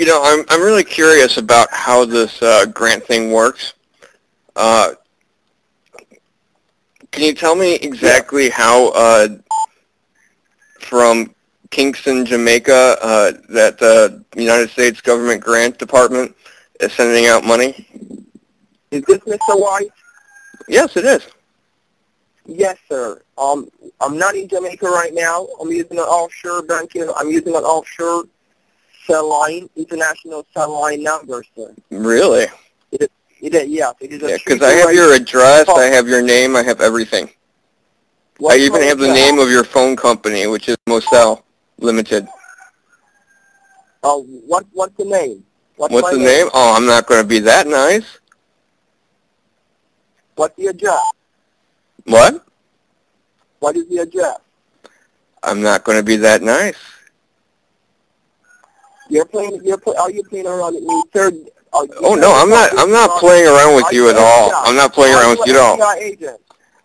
I'm really curious about how this grant thing works. Uh, can you tell me exactly how from Kingston, Jamaica, that the United States Government Grant Department is sending out money? Is this Mr. White? Yes, it is. Yes, sir. I'm not in Jamaica right now. I'm using an offshore banking. I'm using an offshore cell line, international cell line number, sir. Really? Yes, it is a because I have your address, I have your name, I have everything. I even have the name of your phone company, which is Moselle Limited. Oh, what's the name? What's the name? Oh, I'm not going to be that nice. What's the address? What? What is the address? I'm not going to be that nice. Are you playing around with me, sir? Oh no, I'm not playing around with you at all. I'm not playing around with you at all. Agent?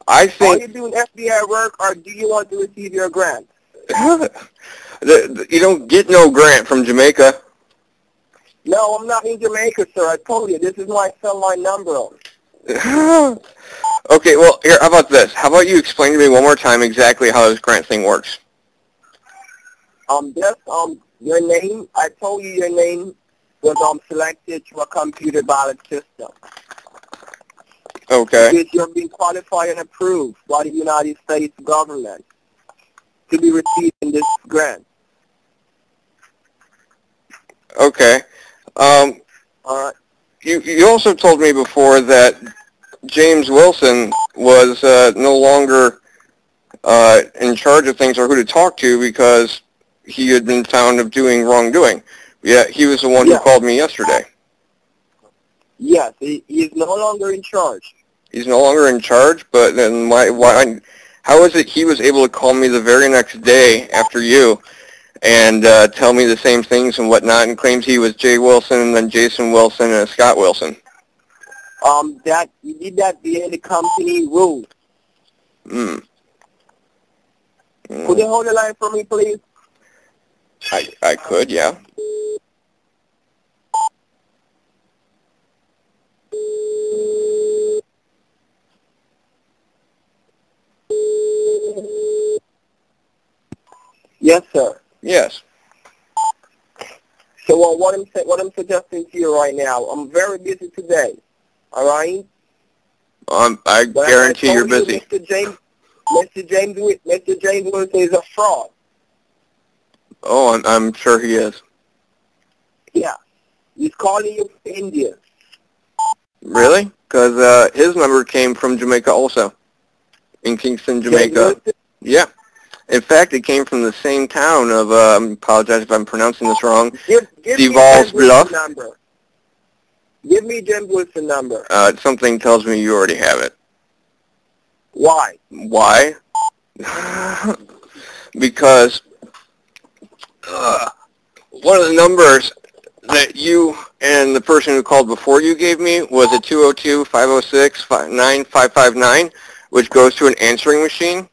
I think. Are you doing FBI work, or do you want to receive your grant? You don't get no grant from Jamaica. No, I'm not in Jamaica, sir. I told you, this is my cell line number. Okay, well, here, how about this? How about you explain to me one more time exactly how this grant thing works? Your name, I told you your name was selected through a computer ballot system. Okay. Because you're being qualified and approved by the United States government to be receiving this grant. Okay. All right. You also told me before that James Wilson was no longer in charge of things or who to talk to because he had been found of doing wrongdoing. Yeah, he was the one who called me yesterday. Yes, he is no longer in charge. He's no longer in charge, but then how is it he was able to call me the very next day after you and tell me the same things and whatnot and claims he was Jay Wilson and then Jason Wilson and Scott Wilson? That you did that via the company rules. Could you hold the line for me, please? I could, yeah. Yes, sir. Yes. So what I'm suggesting to you right now, I'm very busy today. All right. I guarantee you're busy. Mr. James Wilson is a fraud. Oh, I'm sure he is. Yeah, he's calling you from India. Really? Because his number came from Jamaica also, in Kingston, Jamaica. Yeah. In fact, it came from the same town of, I apologize if I'm pronouncing this wrong, Deval's Bluff. Give me James Wilson's number. Something tells me you already have it. Why? Why? Because one of the numbers that you and the person who called before you gave me was a 202-506-9559, which goes to an answering machine.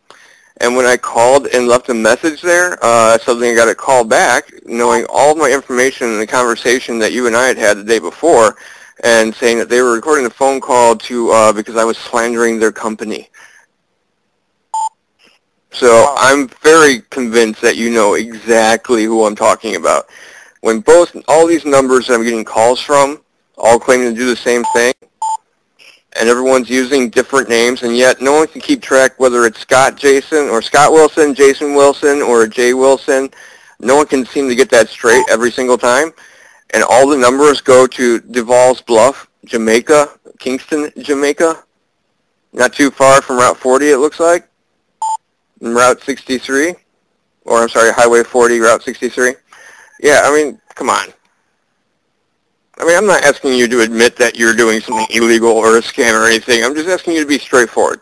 And when I called and left a message there, suddenly I got a call back, knowing all of my information in the conversation that you and I had the day before, and saying that they were recording a phone call to because I was slandering their company. So I'm very convinced that you know exactly who I'm talking about. When all these numbers that I'm getting calls from all claim to do the same thing, and everyone's using different names, and yet no one can keep track whether it's Scott Wilson, Jason Wilson, or Jay Wilson. No one can seem to get that straight every single time. And all the numbers go to Deval's Bluff, Jamaica, Kingston, Jamaica. Not too far from Route 40, it looks like. Route 63. Or, I'm sorry, Highway 40, Route 63. Yeah, I mean, come on. I mean, I'm not asking you to admit that you're doing something illegal or a scam or anything. I'm just asking you to be straightforward.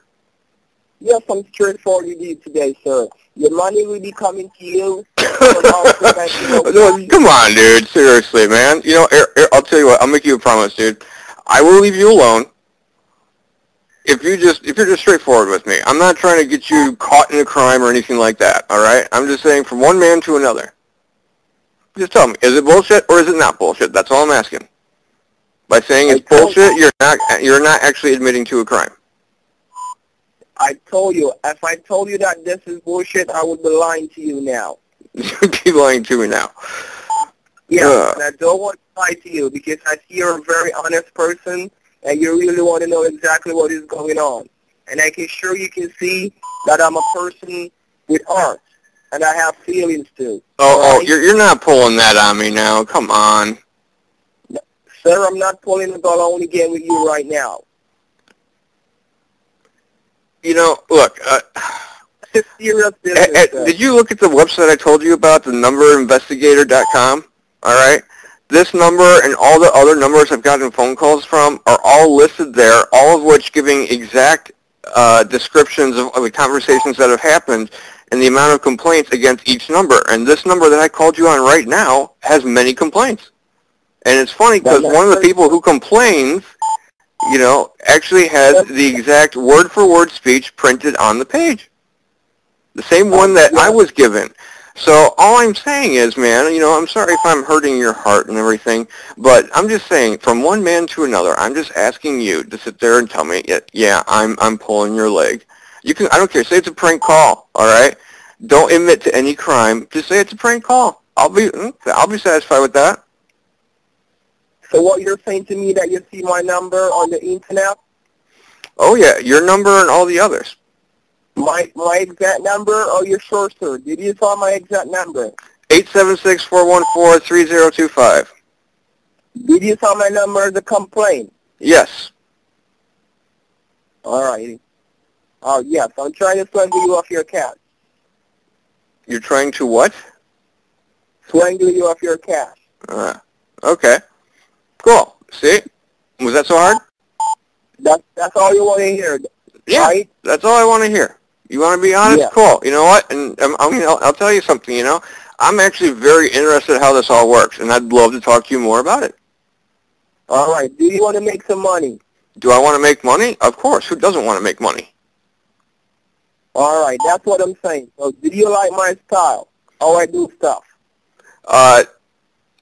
Yes, I'm straightforward with you today, sir. Your money will be coming to you. Come on, dude. Seriously, man. You know, I'll tell you what. I'll make you a promise, dude. I will leave you alone if you're just straightforward with me. I'm not trying to get you caught in a crime or anything like that, all right? I'm just saying from one man to another. Just tell me, is it bullshit or is it not bullshit? That's all I'm asking. By saying it's I told bullshit, you're not actually admitting to a crime. I told you, if I told you that this is bullshit, I would be lying to you now. You keep lying to me now. Yeah, and I don't want to lie to you because I see you're a very honest person and you really want to know exactly what is going on. And I can sure you can see that I'm a person with heart and I have feelings too. Oh, you're not pulling that on me now. Come on. Sir, I'm not pulling the ball on again with you right now. You know, look, It's serious business, sir. did you look at the website I told you about, the numberinvestigator.com? All right? This number and all the other numbers I've gotten phone calls from are all listed there, all of which giving exact descriptions of the conversations that have happened and the amount of complaints against each number. And this number that I called you on right now has many complaints. And it's funny because one of the people who complains, you know, actually has the exact word-for-word speech printed on the page. The same one that I was given. So all I'm saying is, man, you know, I'm sorry if I'm hurting your heart and everything, but I'm just saying, from one man to another, I'm just asking you to sit there and tell me, yeah, I'm pulling your leg. You can, I don't care, say it's a prank call, all right? Don't admit to any crime. Just say it's a prank call. I'll be satisfied with that. So what you're saying to me that you see my number on the internet? Oh yeah, your number and all the others. My exact number? Oh, you're sure, sir? Did you saw my exact number? 876-414-3025. Did you saw my number as a complaint? Yes. All right. Oh, yes. I'm trying to swindle you off your cash. You're trying to what? Swindle you off your cash. Okay. Cool. See? Was that so hard? That's all you want to hear. Yeah. Right? That's all I want to hear. You want to be honest? Yeah. Cool. You know what? And I'll tell you something, you know. I'm actually very interested in how this all works, and I'd love to talk to you more about it. All right. Do you want to make some money? Do I want to make money? Of course. Who doesn't want to make money? All right. That's what I'm saying. So do you like my style? How I do stuff?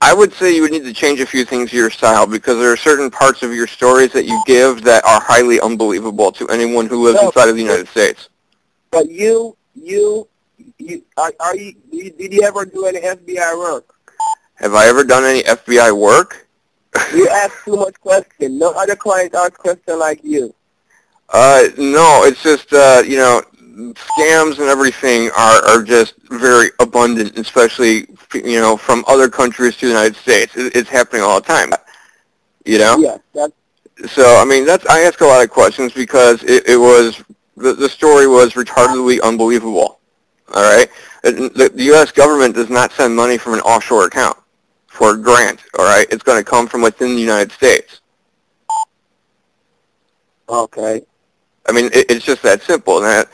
I would say you would need to change a few things to your style because there are certain parts of your stories that you give that are highly unbelievable to anyone who lives inside of the United States. But did you ever do any FBI work? Have I ever done any FBI work? You ask too much questions. No other clients ask questions like you. No, it's just, you know, scams and everything are just very abundant, especially, you know, from other countries to the United States. It's happening all the time, you know? Yes. So, I mean, I ask a lot of questions because it was, the story was retardedly unbelievable, all right? The U.S. government does not send money from an offshore account for a grant, all right? It's going to come from within the United States. Okay. I mean, it's just that simple. And that